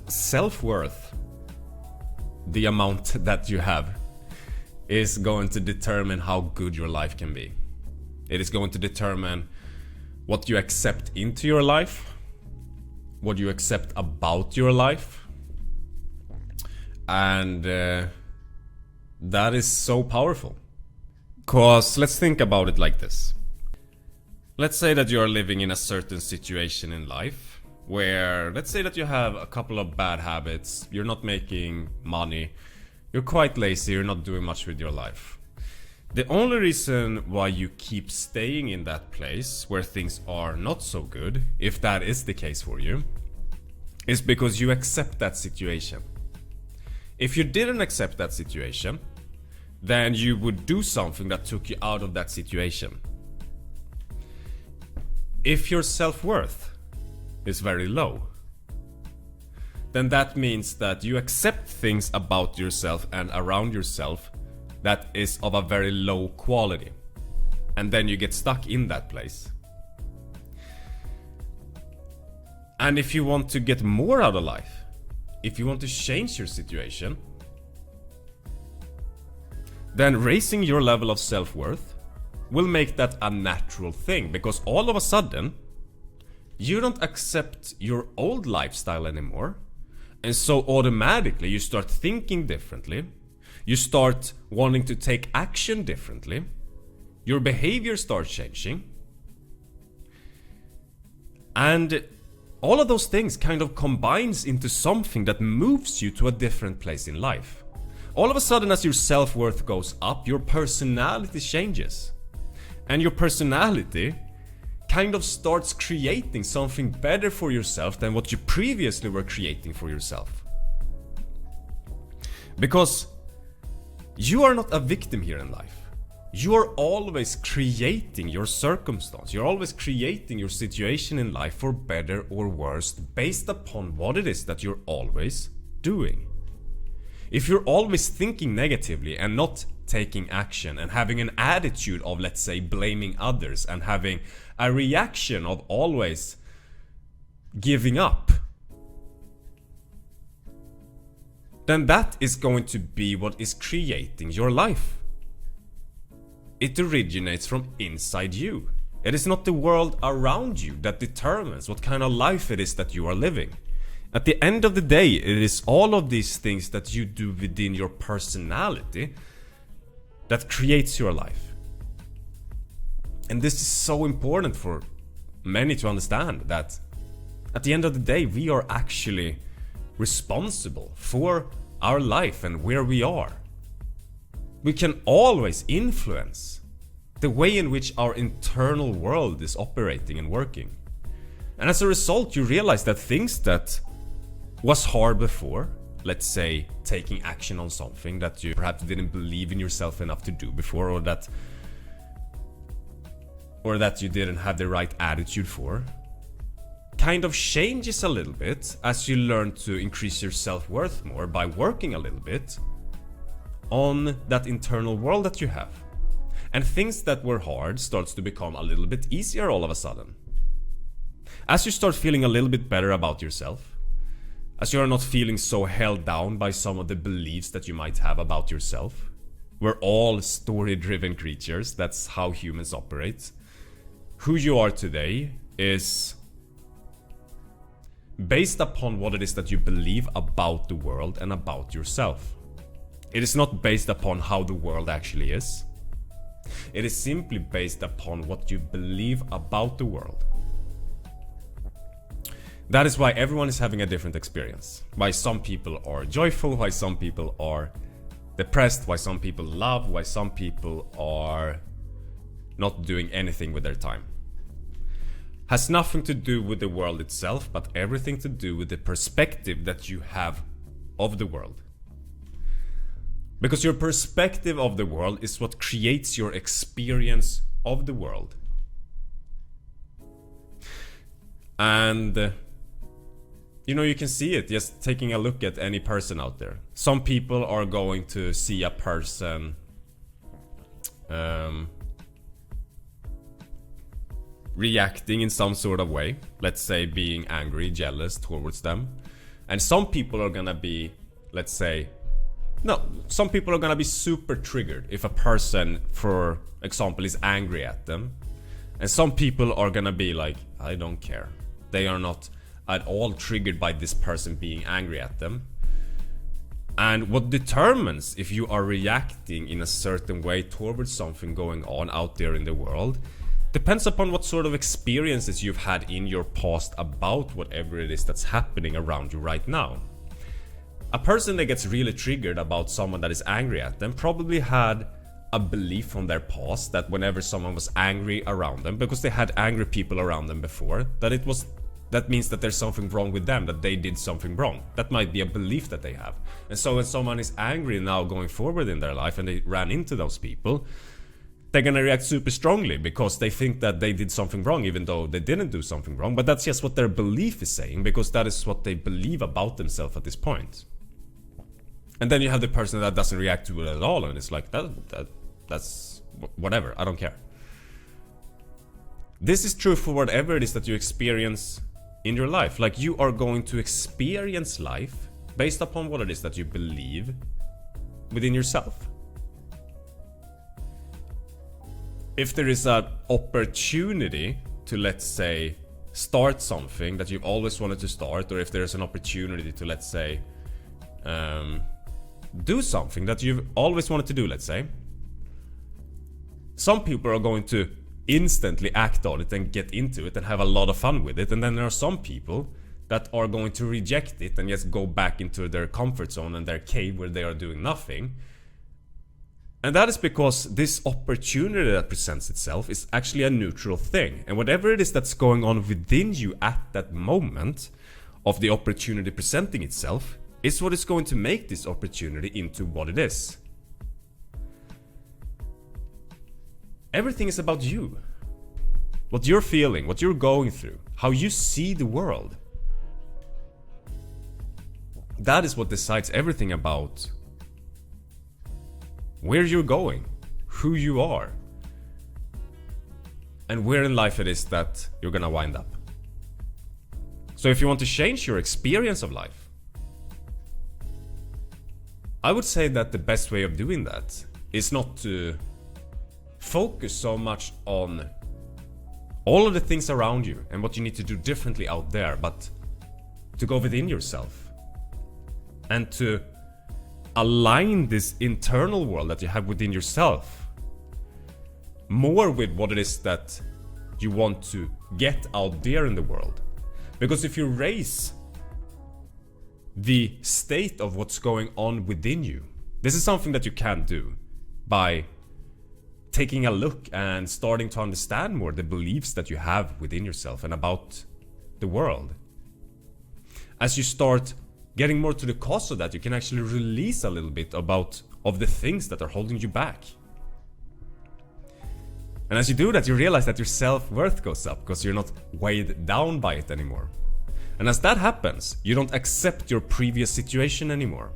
self-worth, the amount that you have, is going to determine how good your life can be. It is going to determine what you accept into your life, what you accept about your life. And that is so powerful. Because let's think about it like this. Let's say that you're living in a certain situation in life where, let's say that you have a couple of bad habits, you're not making money, you're quite lazy, you're not doing much with your life. The only reason why you keep staying in that place where things are not so good, if that is the case for you, is because you accept that situation. If you didn't accept that situation, then you would do something that took you out of that situation. If your self-worth is very low, then that means that you accept things about yourself and around yourself that is of a very low quality. And then you get stuck in that place. And if you want to get more out of life, if you want to change your situation, then raising your level of self-worth will make that a natural thing. Because all of a sudden, you don't accept your old lifestyle anymore. And so automatically you start thinking differently. You start wanting to take action differently. Your behavior starts changing. And all of those things kind of combines into something that moves you to a different place in life. All of a sudden, as your self-worth goes up, your personality changes. And your personality kind of starts creating something better for yourself than what you previously were creating for yourself. Because you are not a victim here in life. You are always creating your circumstance. You're always creating your situation in life for better or worse based upon what it is that you're always doing. If you're always thinking negatively and not taking action and having an attitude of, let's say, blaming others and having a reaction of always giving up, then that is going to be what is creating your life. It originates from inside you. It is not the world around you that determines what kind of life it is that you are living. At the end of the day, it is all of these things that you do within your personality that creates your life. And this is so important for many to understand, that at the end of the day, we are actually responsible for our life and where we are. We can always influence the way in which our internal world is operating and working. And as a result, you realize that things that was hard before, let's say taking action on something that you perhaps didn't believe in yourself enough to do before, or that you didn't have the right attitude for, kind of changes a little bit as you learn to increase your self-worth more by working a little bit on that internal world that you have. And things that were hard starts to become a little bit easier all of a sudden. As you start feeling a little bit better about yourself, as you are not feeling so held down by some of the beliefs that you might have about yourself. We're all story-driven creatures, that's how humans operate. Who you are today is based upon what it is that you believe about the world and about yourself. It is not based upon how the world actually is. It is simply based upon what you believe about the world. That is why everyone is having a different experience. Why some people are joyful, why some people are depressed, why some people love, why some people are not doing anything with their time. Has nothing to do with the world itself, but everything to do with the perspective that you have of the world. Because your perspective of the world is what creates your experience of the world. And you can see it just taking a look at any person out there. Some people are going to see a person reacting in some sort of way. Let's say being angry, jealous towards them. And some people are gonna be, let's say, no, some people are gonna be super triggered if a person, for example, is angry at them. And some people are gonna be like, I don't care. They are not at all triggered by this person being angry at them. And what determines if you are reacting in a certain way towards something going on out there in the world depends upon what sort of experiences you've had in your past about whatever it is that's happening around you right now. A person that gets really triggered about someone that is angry at them probably had a belief from their past that whenever someone was angry around them, because they had angry people around them before, that means that there's something wrong with them, that they did something wrong. That might be a belief that they have. And so when someone is angry now going forward in their life and they ran into those people, they're gonna react super strongly because they think that they did something wrong even though they didn't do something wrong. But that's just what their belief is saying, because that is what they believe about themselves at this point. And then you have the person that doesn't react to it at all, and it's like, that's whatever, I don't care. This is true for whatever it is that you experience in your life. Like, you are going to experience life based upon what it is that you believe within yourself. If there is an opportunity to, let's say, start something that you've always wanted to start, or if there's an opportunity to, let's say, do something that you've always wanted to do, let's say, some people are going to instantly act on it and get into it and have a lot of fun with it. And then there are some people that are going to reject it and just go back into their comfort zone and their cave where they are doing nothing. And that is because this opportunity that presents itself is actually a neutral thing. And whatever it is that's going on within you at that moment of the opportunity presenting itself is what is going to make this opportunity into what it is. Everything is about you. What you're feeling, what you're going through, how you see the world. That is what decides everything about where you're going, who you are, and where in life it is that you're gonna wind up. So if you want to change your experience of life, I would say that the best way of doing that is not to focus so much on all of the things around you and what you need to do differently out there, but to go within yourself and to align this internal world that you have within yourself more with what it is that you want to get out there in the world. Because if you raise the state of what's going on within you, this is something that you can do by taking a look and starting to understand more the beliefs that you have within yourself and about the world. As you start getting more to the cause of that, you can actually release a little bit of the things that are holding you back. And as you do that, you realize that your self-worth goes up because you're not weighed down by it anymore. And as that happens, you don't accept your previous situation anymore.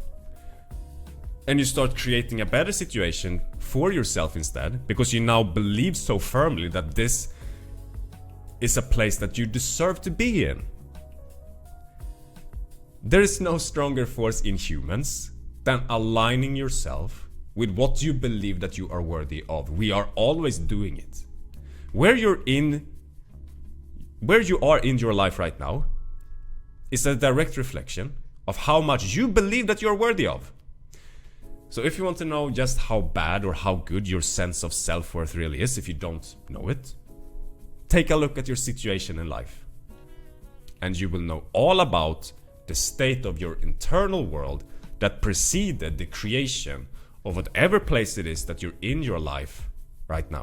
And you start creating a better situation for yourself instead, because you now believe so firmly that this is a place that you deserve to be in. There is no stronger force in humans than aligning yourself with what you believe that you are worthy of. We are always doing it. Where you are in your life right now is a direct reflection of how much you believe that you're worthy of. So if you want to know just how bad or how good your sense of self-worth really is, if you don't know it, take a look at your situation in life. And you will know all about the state of your internal world that preceded the creation of whatever place it is that you're in your life right now.